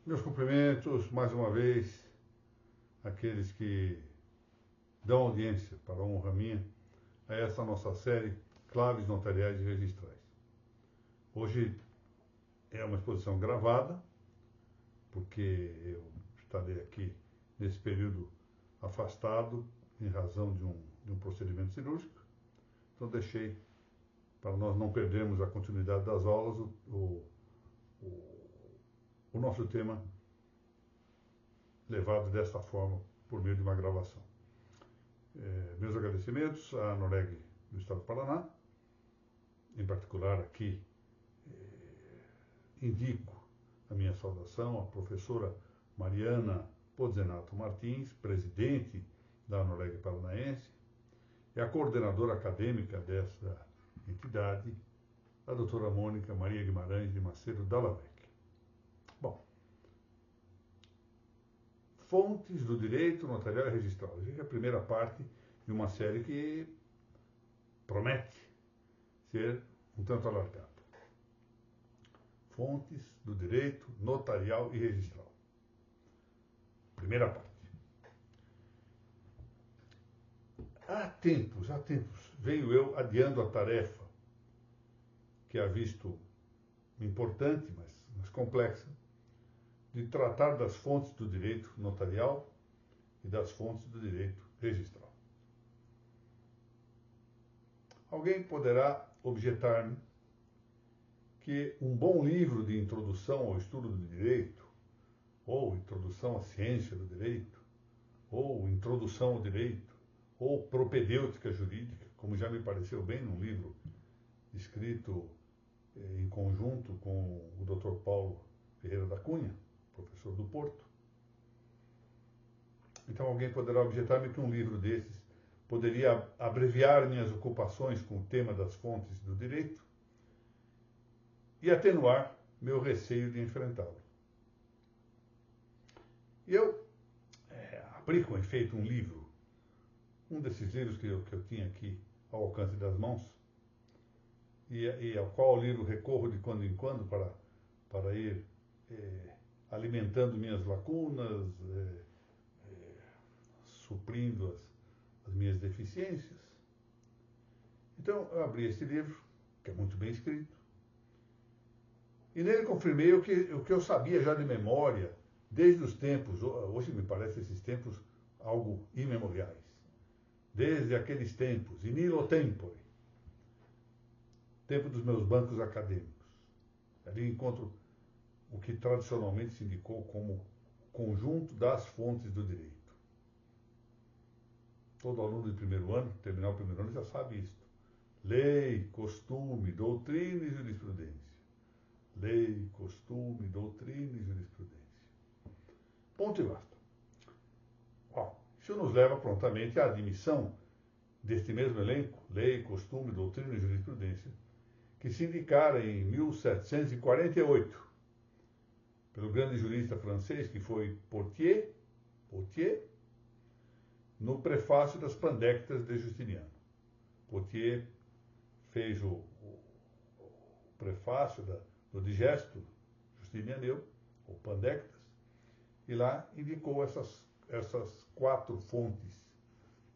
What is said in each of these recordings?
Meus cumprimentos, mais uma vez, àqueles que dão audiência para a honra minha a essa nossa série Claves Notariais e Registrais. Hoje é uma exposição gravada, porque eu estarei aqui nesse período afastado em razão de um procedimento cirúrgico. Então deixei, para nós não perdermos a continuidade das aulas, o nosso tema levado desta forma por meio de uma gravação. Meus agradecimentos à NOREG do Estado do Paraná, em particular aqui indico a minha saudação à professora Mariana Pozzenato Martins, presidente da NOREG Paranaense, e a coordenadora acadêmica dessa entidade, a doutora Mônica Maria Guimarães de Macedo Dallavec. Bom, fontes do direito notarial e registral. Essa é a primeira parte de uma série que promete ser um tanto alargada. Fontes do direito notarial e registral. Primeira parte. Há tempos, venho eu adiando a tarefa que é visto importante, mas complexa, de tratar das fontes do direito notarial e das fontes do direito registral. Alguém poderá objetar-me que um bom livro de introdução ao estudo do direito, ou introdução à ciência do direito, ou introdução ao direito, ou propedêutica jurídica, como já me pareceu bem num livro escrito em conjunto com o Dr. Paulo Ferreira da Cunha, professor do Porto. Então alguém poderá objetar-me que um livro desses poderia abreviar minhas ocupações com o tema das fontes do direito e atenuar meu receio de enfrentá-lo. E eu abri com efeito um livro, um desses livros que eu tinha aqui ao alcance das mãos, e ao qual o livro recorro de quando em quando para ir alimentando minhas lacunas, suprindo as minhas deficiências. Então eu abri esse livro, que é muito bem escrito, e nele confirmei o que eu sabia já de memória, desde os tempos, hoje me parece esses tempos algo imemoriais, desde aqueles tempos, in illo tempore, tempo dos meus bancos acadêmicos. Ali encontro o que tradicionalmente se indicou como conjunto das fontes do direito. Todo aluno de primeiro ano, terminar o primeiro ano, já sabe isto. Lei, costume, doutrina e jurisprudência. Lei, costume, doutrina e jurisprudência. Ponto e basta. Bom, isso nos leva prontamente à admissão deste mesmo elenco, lei, costume, doutrina e jurisprudência, que se indicara em 1748 pelo grande jurista francês, que foi Potier, no prefácio das Pandectas de Justiniano. Potier fez o prefácio do Digesto Justinianeu, ou Pandectas, e lá indicou essas quatro fontes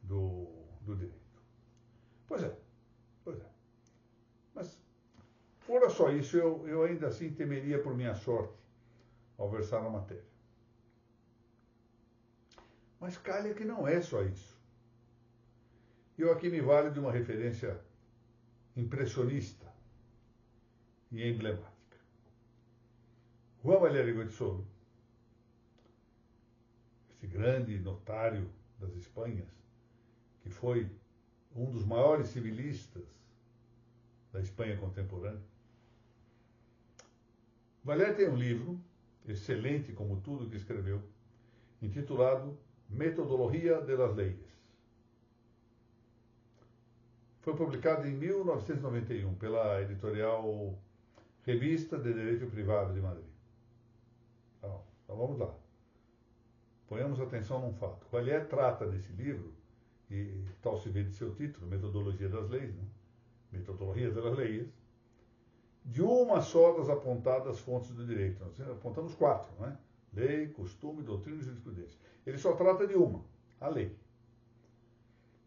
do direito. Pois é. Mas, fora só isso, eu ainda assim temeria por minha sorte ao versar na matéria. Mas calha que não é só isso. Eu aqui me valho de uma referência impressionista e emblemática. Juan Valerigo de Solo, esse grande notário das Espanhas, que foi um dos maiores civilistas da Espanha contemporânea. Valério tem um livro, excelente como tudo que escreveu, intitulado Metodologia de las Leyes. Foi publicado em 1991 pela editorial Revista de Direito Privado de Madrid. Então vamos lá. Ponhamos atenção num fato. Valério trata nesse livro, e tal se vê de seu título, Metodologia das Leis, né? Metodologia das Leis, de uma só das apontadas fontes do direito. Nós apontamos quatro, não é? Lei, costume, doutrina e jurisprudência. Ele só trata de uma, a lei.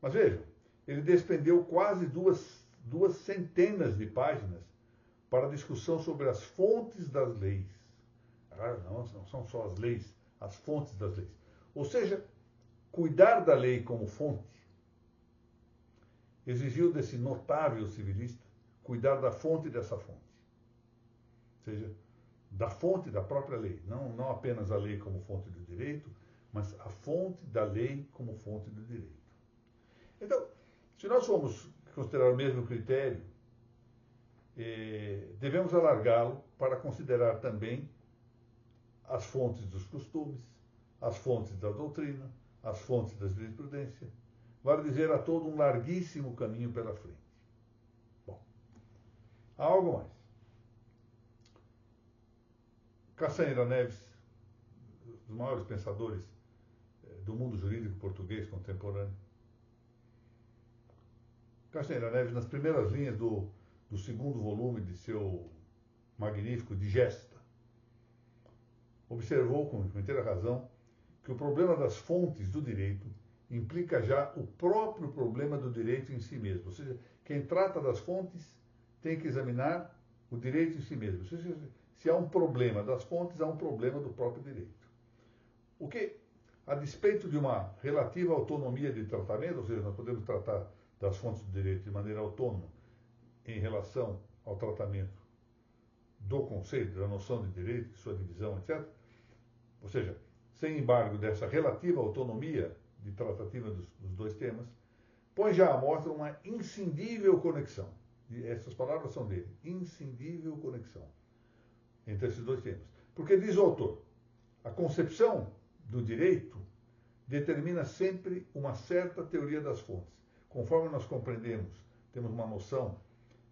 Mas vejam, ele despendeu quase duas centenas de páginas para discussão sobre as fontes das leis. Ah, não são só as leis, as fontes das leis. Ou seja, cuidar da lei como fonte exigiu desse notável civilista cuidar da fonte dessa fonte. Ou seja, da fonte da própria lei. Não apenas a lei como fonte do direito, mas a fonte da lei como fonte do direito. Então, se nós formos considerar o mesmo critério, devemos alargá-lo para considerar também as fontes dos costumes, as fontes da doutrina, as fontes da jurisprudência. Vale dizer, há todo um larguíssimo caminho pela frente. Bom, há algo mais. Castanheira Neves, um dos maiores pensadores do mundo jurídico português contemporâneo. Castanheira Neves, nas primeiras linhas do segundo volume de seu magnífico Digesta, observou com inteira razão que o problema das fontes do direito implica já o próprio problema do direito em si mesmo. Ou seja, quem trata das fontes tem que examinar o direito em si mesmo. Ou seja, se há um problema das fontes, há um problema do próprio direito. O que, a despeito de uma relativa autonomia de tratamento, ou seja, nós podemos tratar das fontes do direito de maneira autônoma em relação ao tratamento do conceito, da noção de direito, sua divisão, etc. Ou seja, sem embargo dessa relativa autonomia de tratativa dos dois temas, põe já à mostra uma inscindível conexão. E essas palavras são dele, inscindível conexão entre esses dois temas. Porque, diz o autor, a concepção do direito determina sempre uma certa teoria das fontes. Conforme nós compreendemos, temos uma noção,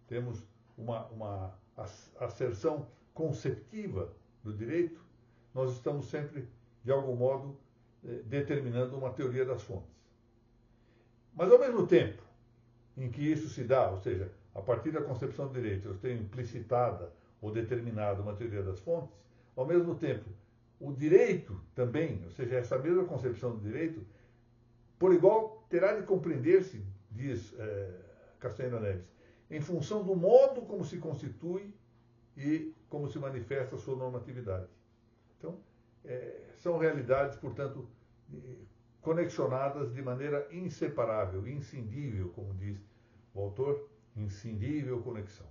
temos uma asserção conceptiva do direito, nós estamos sempre, de algum modo, determinando uma teoria das fontes. Mas, ao mesmo tempo em que isso se dá, ou seja, a partir da concepção do direito, eu tenho implicitada ou determinada uma teoria das fontes, ao mesmo tempo, o direito também, ou seja, essa mesma concepção do direito, por igual, terá de compreender-se, diz Castanheira Neves, em função do modo como se constitui e como se manifesta a sua normatividade. Então, são realidades, portanto, conexionadas de maneira inseparável, inscindível, como diz o autor, inscindível conexão.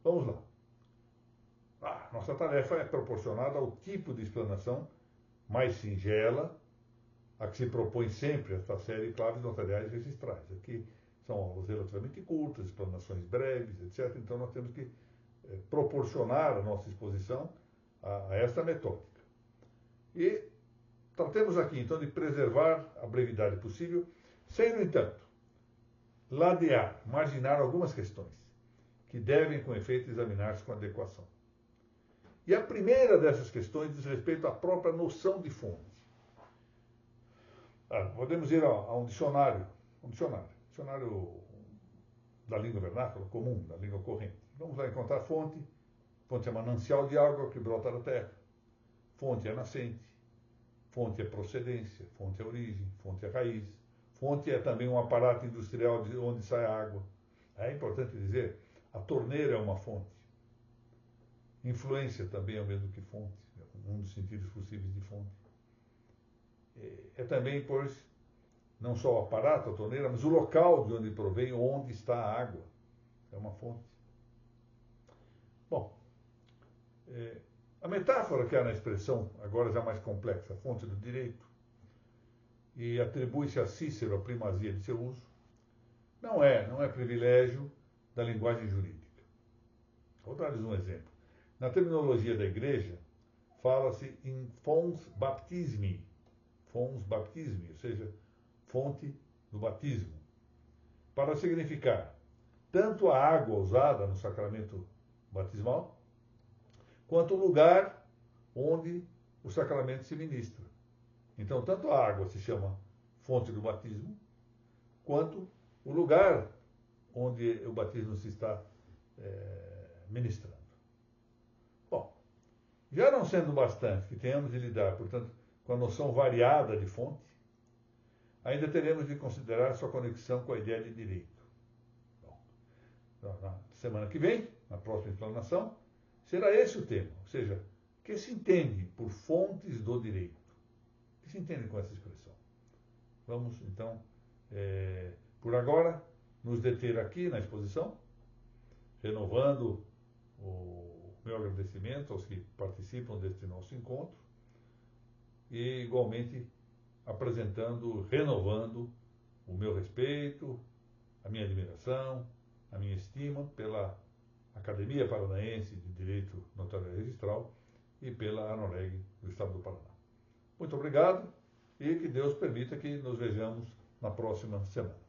Vamos lá. Nossa tarefa é proporcionada ao tipo de explanação mais singela, a que se propõe sempre esta série de claves notariais registrais. Aqui são aulas relativamente curtas, explanações breves, etc. Então, nós temos que proporcionar a nossa exposição a esta metódica. E tratemos aqui, então, de preservar a brevidade possível, sem, no entanto, ladear, marginar algumas questões que devem, com efeito, examinar-se com adequação. E a primeira dessas questões diz respeito à própria noção de fonte. Podemos ir a um dicionário da língua vernácula, comum, da língua corrente. Vamos lá encontrar fonte. Fonte é manancial de água que brota da terra. Fonte é nascente. Fonte é procedência. Fonte é origem. Fonte é raiz. Fonte é também um aparato industrial de onde sai a água. É importante dizer, a torneira é uma fonte. Influência também é o mesmo que fonte, um dos sentidos possíveis de fonte. É também, pois, não só o aparato, a torneira, mas o local de onde provém, onde está a água. É uma fonte. Bom, a metáfora que há na expressão, agora já mais complexa, fonte do direito, e atribui-se a Cícero a primazia de seu uso, não é privilégio da linguagem jurídica. Vou dar-lhes um exemplo. Na terminologia da igreja, fala-se em fons baptismi, ou seja, fonte do batismo, para significar tanto a água usada no sacramento batismal, quanto o lugar onde o sacramento se ministra. Então, tanto a água se chama fonte do batismo, quanto o lugar onde o batismo se está ministrando. Bom, Já não sendo bastante que tenhamos de lidar, portanto, com a noção variada de fonte, ainda teremos de considerar sua conexão com a ideia de direito. Bom, na semana que vem, na próxima explanação, será esse o tema, ou seja, o que se entende por fontes do direito? O que se entende com essa expressão? Vamos, então, por agora, nos deter aqui na exposição, renovando o meu agradecimento aos que participam deste nosso encontro e, igualmente, apresentando, renovando o meu respeito, a minha admiração, a minha estima pela Academia Paranaense de Direito Notarial e Registral e pela ANOREG do Estado do Paraná. Muito obrigado e que Deus permita que nos vejamos na próxima semana.